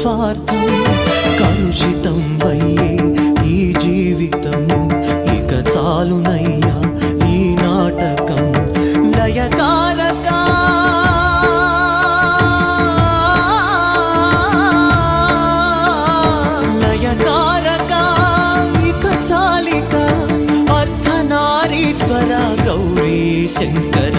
స్వార్థం కలుషితం అయ్యే ఈ జీవితం ఇక చాలునయ్యా ఈ నాటకం లయకారక లయకారక ఇక చాలిక అర్ధనారీశ్వర గౌరీ శంకర